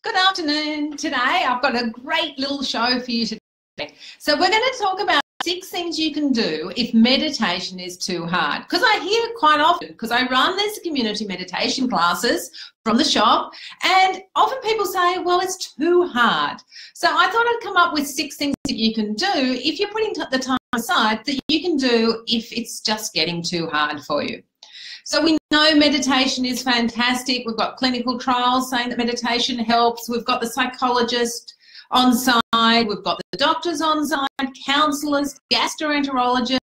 Good afternoon. Today I've got a great little show for you today. So we're going to talk about 6 things you can do if meditation is too hard. Because I hear quite often, because I run these community meditation classes from the shop, and often people say, well, it's too hard. So I thought I'd come up with 6 things that you can do if you're putting the time aside that you can do if it's just getting too hard for you. So we know meditation is fantastic. We've got clinical trials saying that meditation helps. We've got the psychologist on side. We've got the doctors on side, counsellors, gastroenterologists,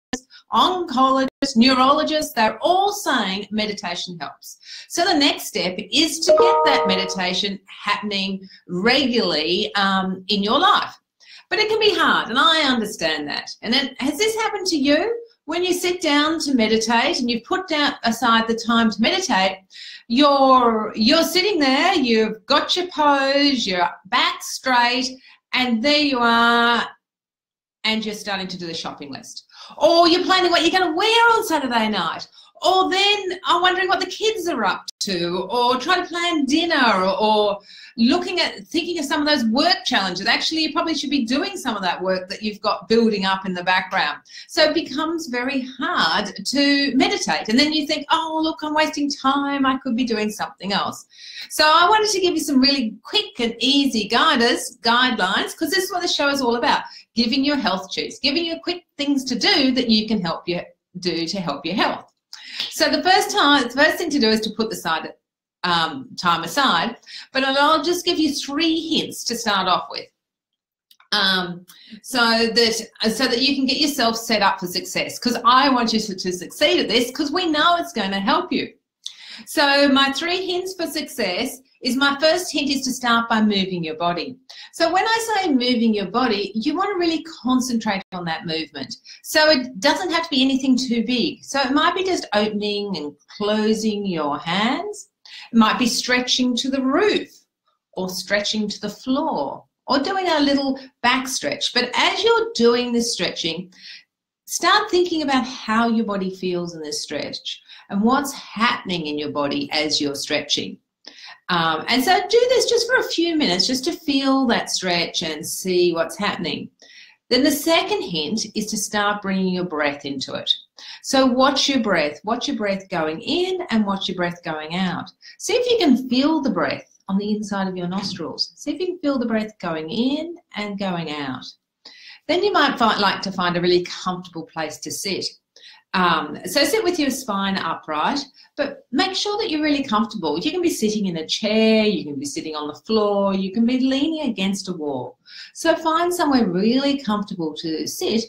oncologists, neurologists. They're all saying meditation helps. So the next step is to get that meditation happening regularly in your life. But it can be hard, and I understand that. And then, has this happened to you? When you sit down to meditate and you put aside the time to meditate, you're sitting there, you've got your pose, your back straight, and there you are, and you're starting to do the shopping list. Or you're planning what you're going to wear on Saturday night. Or then I'm wondering what the kids are up to, or trying to plan dinner, or thinking of some of those work challenges. Actually, you probably should be doing some of that work that you've got building up in the background. So it becomes very hard to meditate. And then you think, oh, look, I'm wasting time. I could be doing something else. So I wanted to give you some really quick and easy guidelines, because this is what the show is all about, giving you health cheats, giving you quick things to do that you can help you do to help your health. So the first thing to do is to put the time aside, but I'll just give you 3 hints to start off with, so that you can get yourself set up for success, because I want you to succeed at this, because we know it's going to help you. So my 3 hints for success is, my first hint is to start by moving your body. So when I say moving your body, you want to really concentrate on that movement. So it doesn't have to be anything too big. So it might be just opening and closing your hands. It might be stretching to the roof, or stretching to the floor, or doing a little back stretch. But as you're doing this stretching, start thinking about how your body feels in this stretch and what's happening in your body as you're stretching. And so do this just for a few minutes, just to feel that stretch and see what's happening. Then the second hint is to start bringing your breath into it. So watch your breath going in and watch your breath going out. See if you can feel the breath on the inside of your nostrils. See if you can feel the breath going in and going out. Then you might like to find a really comfortable place to sit. So sit with your spine upright, but make sure that you're really comfortable. You can be sitting in a chair, you can be sitting on the floor, you can be leaning against a wall. So find somewhere really comfortable to sit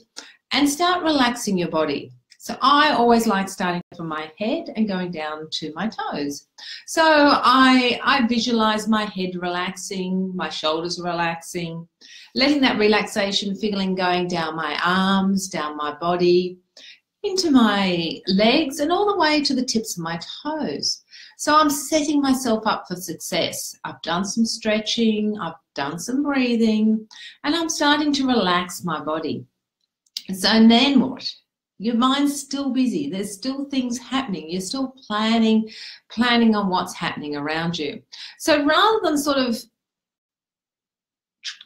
and start relaxing your body. So I always like starting from my head and going down to my toes. So I visualize my head relaxing, my shoulders relaxing, letting that relaxation feeling going down my arms, down my body, into my legs, and all the way to the tips of my toes. So I'm setting myself up for success. I've done some stretching, I've done some breathing, and I'm starting to relax my body. So then what? Your mind's still busy. There's still things happening. You're still planning on what's happening around you. So rather than sort of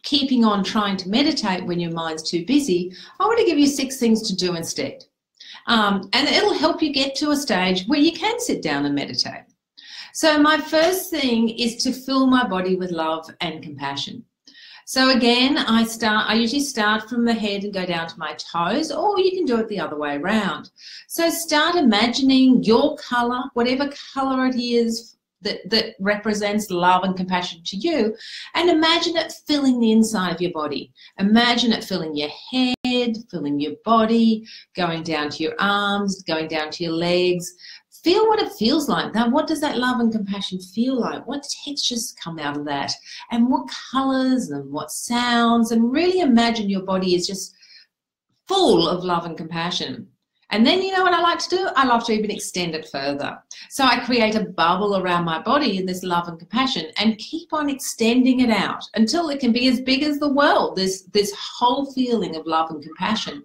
keeping on trying to meditate when your mind's too busy, I want to give you 6 things to do instead. And it'll help you get to a stage where you can sit down and meditate. So my first thing is to fill my body with love and compassion. So again, I usually start from the head and go down to my toes, or you can do it the other way around. So start imagining your color, whatever color it is that represents love and compassion to you, and imagine it filling the inside of your body. Imagine it filling your head, filling your body, going down to your arms, going down to your legs. Feel what it feels like. Now, what does that love and compassion feel like? What textures come out of that? And what colors and what sounds? And really imagine your body is just full of love and compassion. And then you know what I like to do? I love to even extend it further. So I create a bubble around my body in this love and compassion and keep on extending it out until it can be as big as the world, this whole feeling of love and compassion.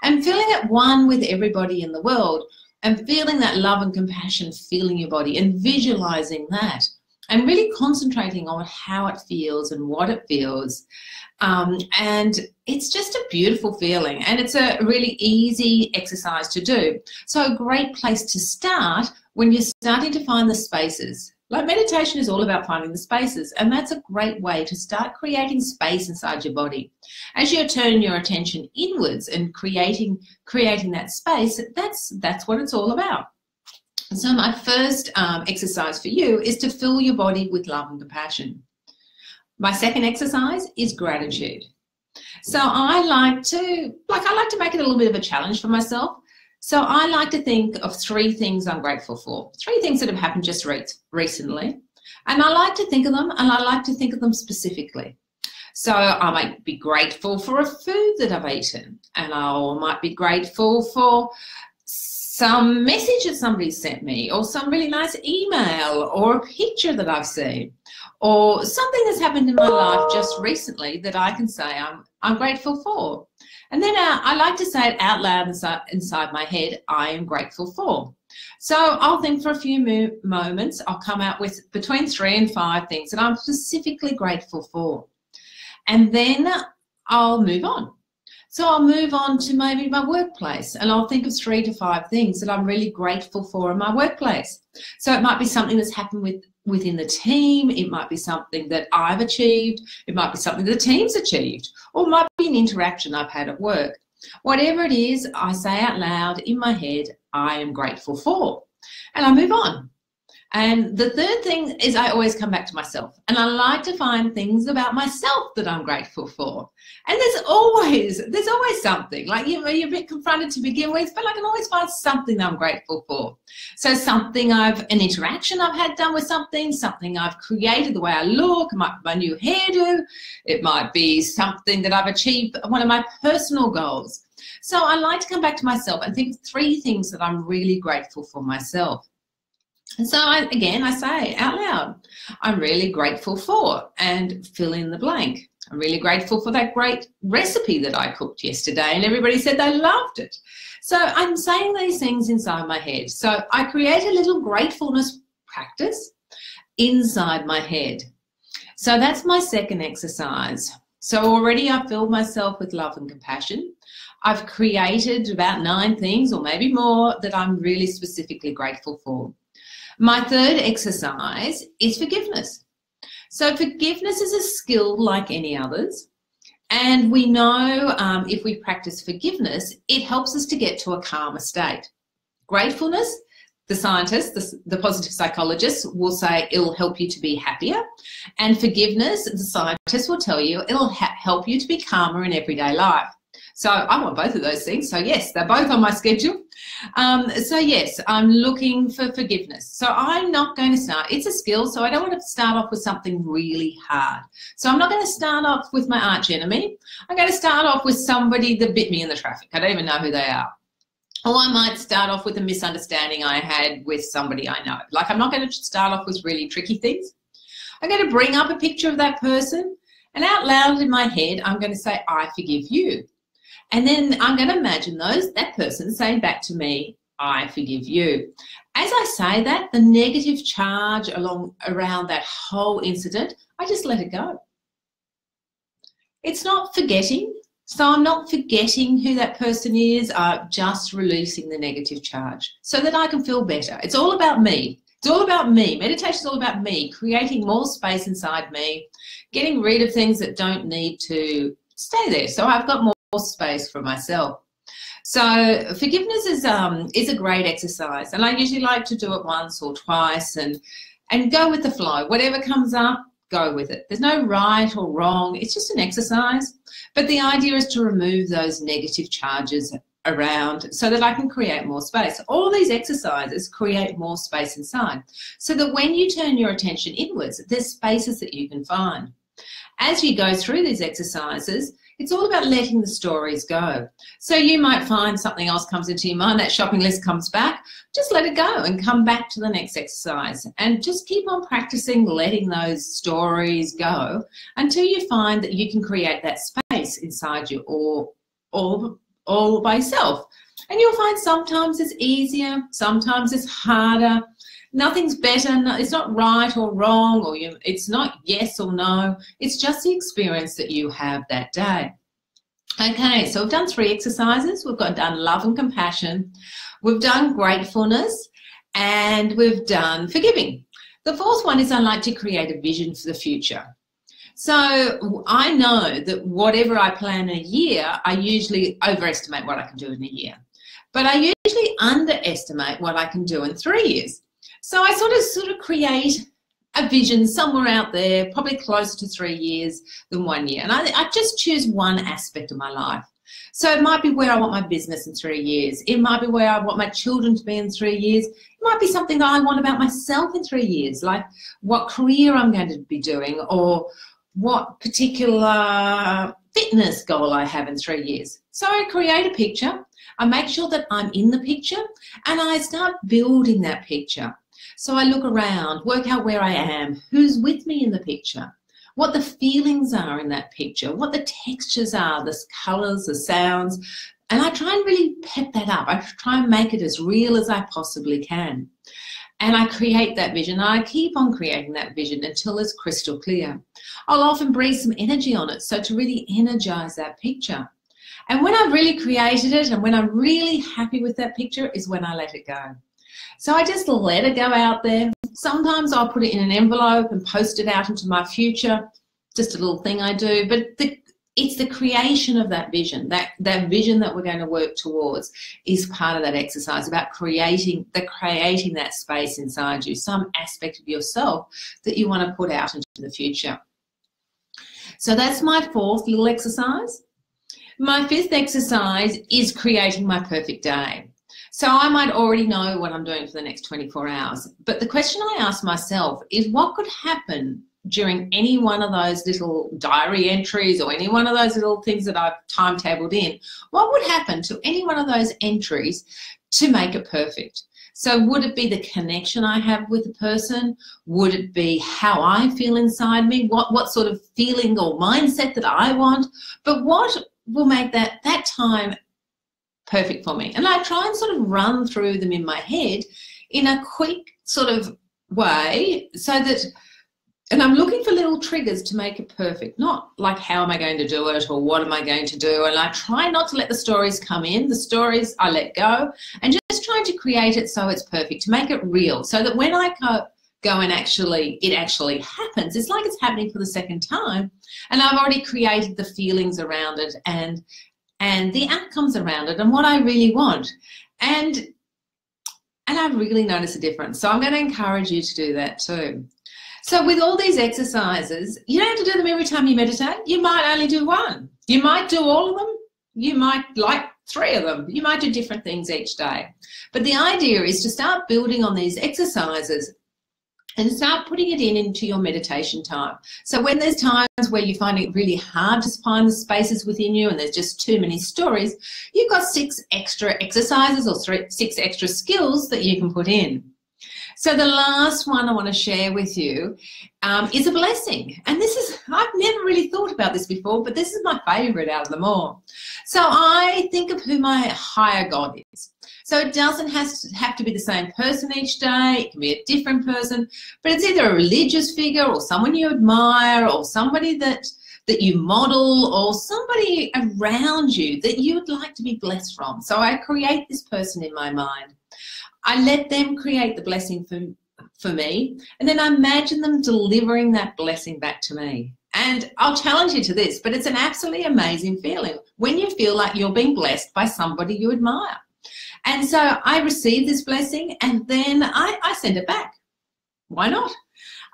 And feeling at one with everybody in the world, and feeling that love and compassion filling your body and visualizing that. and really concentrating on how it feels and what it feels. And it's just a beautiful feeling, and it's a really easy exercise to do. So a great place to start when you're starting to find the spaces. Like, meditation is all about finding the spaces, and that's a great way to start creating space inside your body. As you turn your attention inwards and creating that space, that's what it's all about. So my first exercise for you is to fill your body with love and compassion. My second exercise is gratitude. So I like to make it a little bit of a challenge for myself. So I like to think of 3 things I'm grateful for, 3 things that have happened just recently. And I like to think of them, and I like to think of them specifically. So I might be grateful for a food that I've eaten, and I might be grateful for some message that somebody sent me, or some really nice email, or a picture that I've seen, or something that's happened in my life just recently that I can say I'm grateful for. And then I like to say it out loud inside my head, I am grateful for. So I'll think for a few moments. I'll come out with between 3 and 5 things that I'm specifically grateful for. And then I'll move on. So I'll move on to maybe my workplace, and I'll think of 3 to 5 things that I'm really grateful for in my workplace. So it might be something that's happened within the team. It might be something that I've achieved. It might be something that the team's achieved, or it might be an interaction I've had at work. Whatever it is, I say out loud in my head, I am grateful for, and I move on. And the third thing is I always come back to myself, and I like to find things about myself that I'm grateful for. And there's always something. Like, you're a bit confronted to begin with, but I can always find something that I'm grateful for. So an interaction I've had done with something I've created, the way I look, my new hairdo. It might be something that I've achieved, one of my personal goals. So I like to come back to myself and think of 3 things that I'm really grateful for myself. And so I say out loud, I'm really grateful for, and fill in the blank. I'm really grateful for that great recipe that I cooked yesterday, and everybody said they loved it. So I'm saying these things inside my head. So I create a little gratefulness practice inside my head. So that's my second exercise. So already I've filled myself with love and compassion. I've created about 9 things, or maybe more, that I'm really specifically grateful for. My third exercise is forgiveness. So forgiveness is a skill like any others. And we know if we practice forgiveness, it helps us to get to a calmer state. Gratefulness, the scientists, the positive psychologists will say it'll help you to be happier. And forgiveness, the scientists will tell you it'll help you to be calmer in everyday life. So I want both of those things. So yes, they're both on my schedule. So yes, I'm looking for forgiveness. So I'm not going to start, it's a skill, so I don't want to start off with something really hard. So I'm not going to start off with my arch enemy. I'm going to start off with somebody that bit me in the traffic. I don't even know who they are. Or I might start off with a misunderstanding I had with somebody I know. Like, I'm not going to start off with really tricky things. I'm going to bring up a picture of that person, and out loud in my head, I'm going to say, I forgive you. And then I'm going to imagine that person saying back to me, I forgive you. As I say that, the negative charge around that whole incident, I just let it go. It's not forgetting. So I'm not forgetting who that person is. I'm just releasing the negative charge so that I can feel better. It's all about me. It's all about me. Meditation is all about me, creating more space inside me, getting rid of things that don't need to stay there. So I've got more space for myself. So forgiveness is a great exercise, and I usually like to do it once or twice and go with the flow. Whatever comes up, go with it. There's no right or wrong. It's just an exercise. But the idea is to remove those negative charges around so that I can create more space. All these exercises create more space inside, so that when you turn your attention inwards, there's spaces that you can find. As you go through these exercises, it's all about letting the stories go. So you might find something else comes into your mind, that shopping list comes back, just let it go and come back to the next exercise, and just keep on practicing letting those stories go until you find that you can create that space inside you all by yourself. And you'll find sometimes it's easier, sometimes it's harder. Nothing's better. It's not right or wrong, or it's not yes or no. It's just the experience that you have that day. Okay, so we've done 3 exercises. We've done love and compassion. We've done gratefulness, and we've done forgiving. The 4th one is I like to create a vision for the future. So I know that whatever I plan in a year, I usually overestimate what I can do in a year. But I usually underestimate what I can do in 3 years. So I sort of create a vision somewhere out there, probably closer to 3 years than 1 year. And I just choose one aspect of my life. So it might be where I want my business in 3 years. It might be where I want my children to be in 3 years. It might be something that I want about myself in 3 years, like what career I'm going to be doing, or what particular fitness goal I have in 3 years. So I create a picture, I make sure that I'm in the picture, and I start building that picture. So I look around, work out where I am, who's with me in the picture, what the feelings are in that picture, what the textures are, the colours, the sounds, and I try and really pep that up. I try and make it as real as I possibly can. And I create that vision. I keep on creating that vision until it's crystal clear. I'll often breathe some energy on it, so to really energize that picture. And when I've really created it and when I'm really happy with that picture is when I let it go. So I just let it go out there. Sometimes I'll put it in an envelope and post it out into my future, just a little thing I do. But it's the creation of that vision, that vision that we're going to work towards is part of that exercise, about creating that space inside you, some aspect of yourself that you want to put out into the future. So that's my 4th little exercise. My 5th exercise is creating my perfect day. So I might already know what I'm doing for the next 24 hours, but the question I ask myself is what could happen during any one of those little diary entries or any one of those little things that I've timetabled in. What would happen to any one of those entries to make it perfect? So would it be the connection I have with the person? Would it be how I feel inside me? What sort of feeling or mindset that I want? But what will make that time perfect for me? And I try and sort of run through them in my head in a quick sort of way so that, and I'm looking for little triggers to make it perfect, not like how am I going to do it or what am I going to do. And I try not to let the stories come in. The stories I let go and just trying to create it so it's perfect, to make it real, so that when I go and it actually happens, it's like it's happening for the second time, and I've already created the feelings around it and the outcomes around it and what I really want. And I really notice a difference. So I'm going to encourage you to do that too. So with all these exercises, you don't have to do them every time you meditate. You might only do one. You might do all of them. You might like 3 of them. You might do different things each day. But the idea is to start building on these exercises and start putting it into your meditation time. So when there's times where you find it really hard to find the spaces within you and there's just too many stories, you've got 6 extra exercises or 6 extra skills that you can put in. So the last one I want to share with you is a blessing. And this is, I've never really thought about this before, but this is my favorite out of them all. So I think of who my higher God is. So it doesn't have to be the same person each day. It can be a different person, but it's either a religious figure or someone you admire or somebody that you model or somebody around you that you would like to be blessed from. So I create this person in my mind. I let them create the blessing for me, and then I imagine them delivering that blessing back to me. And I'll challenge you to this, but it's an absolutely amazing feeling when you feel like you're being blessed by somebody you admire. And so I receive this blessing and then I send it back. Why not?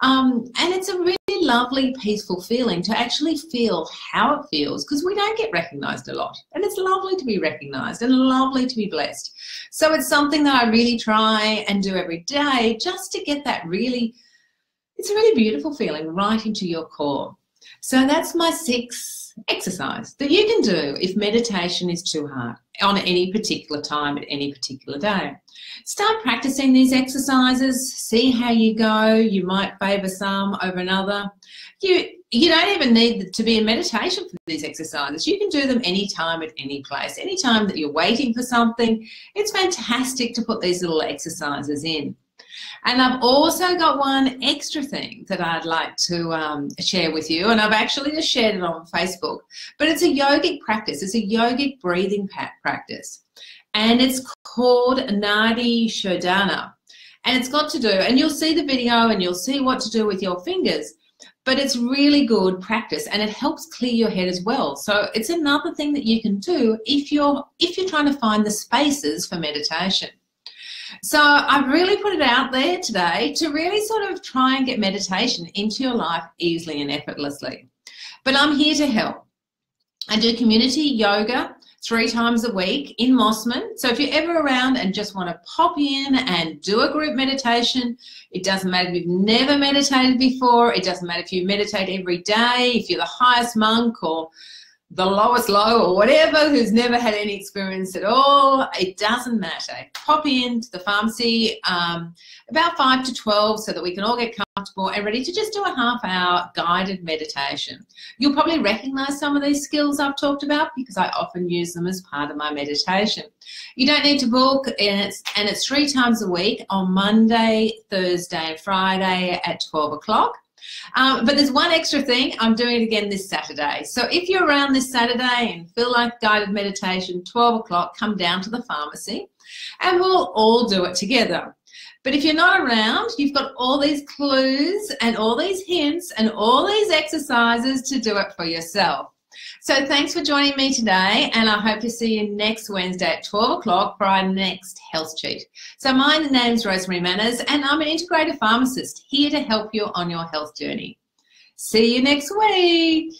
And it's a really lovely, peaceful feeling to actually feel how it feels, because we don't get recognized a lot. And it's lovely to be recognized and lovely to be blessed. So it's something that I really try and do every day just to get that it's a really beautiful feeling right into your core. So that's my 6 exercise that you can do if meditation is too hard on any particular time at any particular day. Start practicing these exercises, see how you go. You might favour some over another. You don't even need to be in meditation for these exercises. You can do them anytime at any place, anytime that you're waiting for something. It's fantastic to put these little exercises in. And I've also got one extra thing that I'd like to share with you, and I've actually just shared it on Facebook, but it's a yogic practice. It's a yogic breathing practice, and it's called Nadi Shodhana. And it's got to do, and you'll see the video and you'll see what to do with your fingers, but it's really good practice and it helps clear your head as well. So it's another thing that you can do if you're trying to find the spaces for meditation. So I've really put it out there today to really sort of try and get meditation into your life easily and effortlessly. But I'm here to help. I do community yoga 3 times a week in Mossman. So if you're ever around and just want to pop in and do a group meditation, it doesn't matter if you've never meditated before, it doesn't matter if you meditate every day, if you're the highest monk or the lowest low or whatever, who's never had any experience at all, it doesn't matter. Pop into the pharmacy about 5 to 12 so that we can all get comfortable and ready to just do a half-hour guided meditation. You'll probably recognize some of these skills I've talked about because I often use them as part of my meditation. You don't need to book, and it's 3 times a week on Monday, Thursday and Friday at 12 o'clock. But there's one extra thing. I'm doing it again this Saturday. So if you're around this Saturday and feel like guided meditation, 12 o'clock, come down to the pharmacy and we'll all do it together. But if you're not around, you've got all these clues and all these hints and all these exercises to do it for yourself. So thanks for joining me today, and I hope to see you next Wednesday at 12 o'clock for our next health cheat. So my name's Rosemary Manners, and I'm an integrative pharmacist here to help you on your health journey. See you next week.